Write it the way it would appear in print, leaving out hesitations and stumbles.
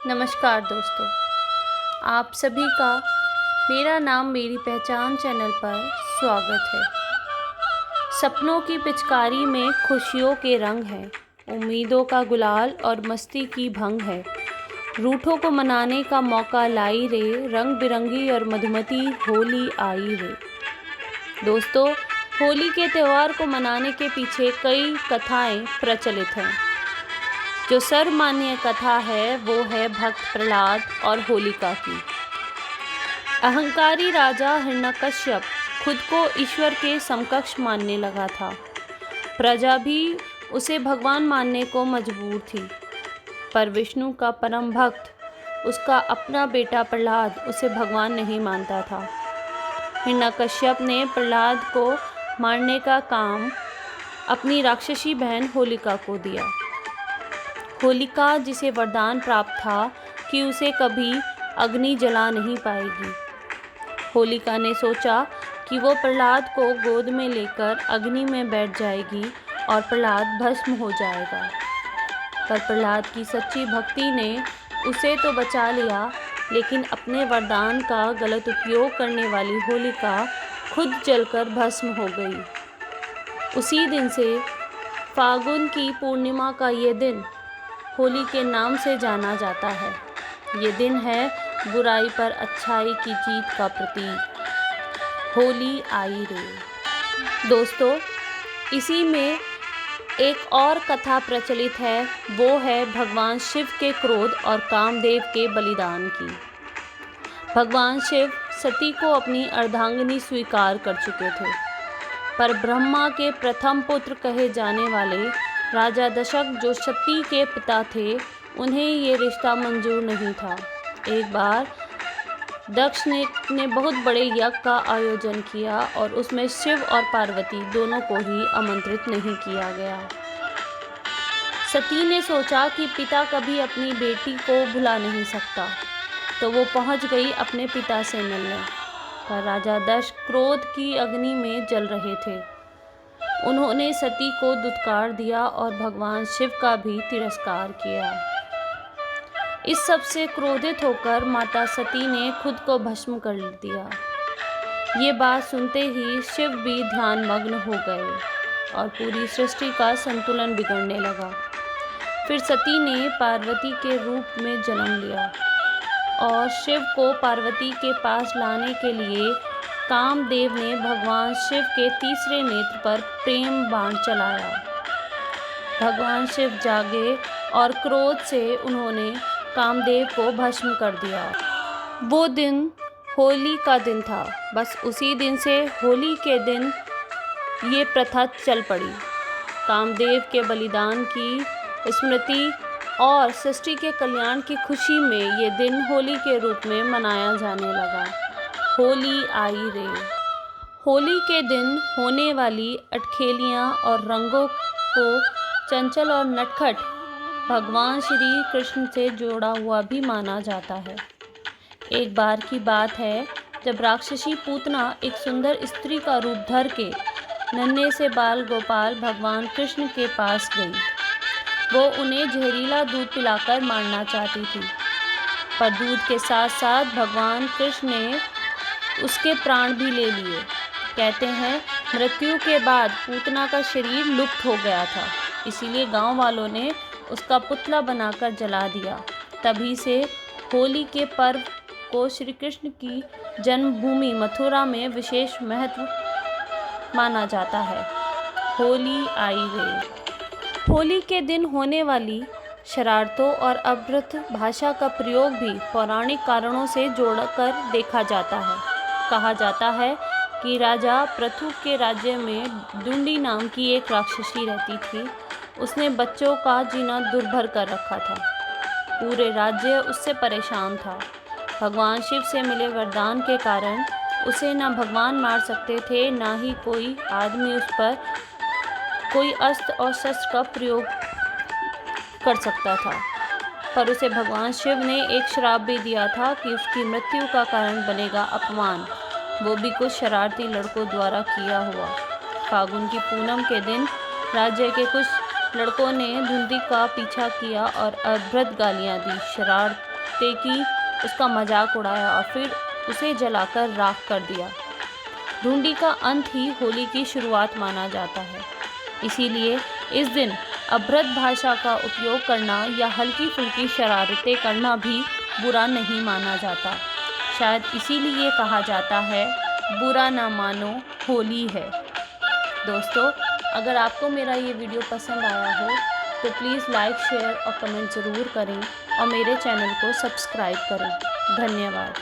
नमस्कार दोस्तों, आप सभी का मेरा नाम मेरी पहचान चैनल पर स्वागत है। सपनों की पिचकारी में खुशियों के रंग हैं, उम्मीदों का गुलाल और मस्ती की भंग है। रूठों को मनाने का मौका लाई रे, रंग बिरंगी और मधुमती होली आई रे। दोस्तों, होली के त्यौहार को मनाने के पीछे कई कथाएं प्रचलित हैं। जो सर्वमान्य कथा है वो है भक्त प्रहलाद और होलिका की। अहंकारी राजा हिरण्यकश्यप खुद को ईश्वर के समकक्ष मानने लगा था। प्रजा भी उसे भगवान मानने को मजबूर थी, पर विष्णु का परम भक्त उसका अपना बेटा प्रहलाद उसे भगवान नहीं मानता था। हिरण्यकश्यप ने प्रहलाद को मारने का काम अपनी राक्षसी बहन होलिका को दिया। होलिका, जिसे वरदान प्राप्त था कि उसे कभी अग्नि जला नहीं पाएगी। होलिका ने सोचा कि वो प्रहलाद को गोद में लेकर अग्नि में बैठ जाएगी और प्रहलाद भस्म हो जाएगा। पर प्रहलाद की सच्ची भक्ति ने उसे तो बचा लिया, लेकिन अपने वरदान का गलत उपयोग करने वाली होलिका खुद जलकर भस्म हो गई। उसी दिन से फागुन की पूर्णिमा का ये दिन होली के नाम से जाना जाता है। ये दिन है बुराई पर अच्छाई की जीत का प्रतीक। होली आई रे। दोस्तों, इसी में एक और कथा प्रचलित है, वो है भगवान शिव के क्रोध और कामदेव के बलिदान की। भगवान शिव सती को अपनी अर्धांगिनी स्वीकार कर चुके थे, पर ब्रह्मा के प्रथम पुत्र कहे जाने वाले राजा दशक, जो सती के पिता थे, उन्हें ये रिश्ता मंजूर नहीं था। एक बार दक्ष ने बहुत बड़े यज्ञ का आयोजन किया और उसमें शिव और पार्वती दोनों को ही आमंत्रित नहीं किया गया। सती ने सोचा कि पिता कभी अपनी बेटी को भुला नहीं सकता, तो वो पहुंच गई अपने पिता से मिलने। पर राजा दक्ष क्रोध की अग्नि में जल रहे थे। उन्होंने सती को दुत्कार दिया और भगवान शिव का भी तिरस्कार किया। इस सब से क्रोधित होकर माता सती ने खुद को भस्म कर दिया। ये बात सुनते ही शिव भी ध्यानमग्न हो गए और पूरी सृष्टि का संतुलन बिगड़ने लगा। फिर सती ने पार्वती के रूप में जन्म लिया और शिव को पार्वती के पास लाने के लिए कामदेव ने भगवान शिव के तीसरे नेत्र पर प्रेम बाण चलाया। भगवान शिव जागे और क्रोध से उन्होंने कामदेव को भस्म कर दिया। वो दिन होली का दिन था। बस उसी दिन से होली के दिन ये प्रथा चल पड़ी। कामदेव के बलिदान की स्मृति और सृष्टि के कल्याण की खुशी में ये दिन होली के रूप में मनाया जाने लगा। होली आई रे। होली के दिन होने वाली अटखेलियाँ और रंगों को चंचल और नटखट भगवान श्री कृष्ण से जोड़ा हुआ भी माना जाता है। एक बार की बात है, जब राक्षसी पूतना एक सुंदर स्त्री का रूप धर के नन्हे से बाल गोपाल भगवान कृष्ण के पास गई। वो उन्हें जहरीला दूध पिलाकर मारना चाहती थी, पर दूध के साथ साथ भगवान कृष्ण ने उसके प्राण भी ले लिए। कहते हैं, मृत्यु के बाद पूतना का शरीर लुप्त हो गया था, इसीलिए गांव वालों ने उसका पुतला बनाकर जला दिया। तभी से होली के पर्व को श्री कृष्ण की जन्मभूमि मथुरा में विशेष महत्व माना जाता है। होली आई रे। होली के दिन होने वाली शरारतों और अभद्र भाषा का प्रयोग भी पौराणिक कारणों से जोड़कर देखा जाता है। कहा जाता है कि राजा पृथु के राज्य में दुंडी नाम की एक राक्षसी रहती थी। उसने बच्चों का जीना दुर्भर कर रखा था। पूरे राज्य उससे परेशान था। भगवान शिव से मिले वरदान के कारण उसे ना भगवान मार सकते थे, ना ही कोई आदमी उस पर कोई अस्त्र और शस्त्र का प्रयोग कर सकता था। पर उसे भगवान शिव ने एक श्राप भी दिया था कि उसकी मृत्यु का कारण बनेगा अपमान, वो भी कुछ शरारती लड़कों द्वारा किया हुआ। फागुन की पूनम के दिन राज्य के कुछ लड़कों ने धुंधी का पीछा किया और अभद्र गालियाँ दी। ते की उसका मजाक उड़ाया और फिर उसे जलाकर राख कर दिया। ढूंढी का अंत ही होली की शुरुआत माना जाता है। इसीलिए इस दिन अभद्र भाषा का उपयोग करना या हल्की फुल्की शरारतें करना भी बुरा नहीं माना जाता। शायद इसीलिए कहा जाता है, बुरा ना मानो होली है। दोस्तों, अगर आपको मेरा ये वीडियो पसंद आया हो तो प्लीज़ लाइक, शेयर और कमेंट ज़रूर करें और मेरे चैनल को सब्सक्राइब करें। धन्यवाद।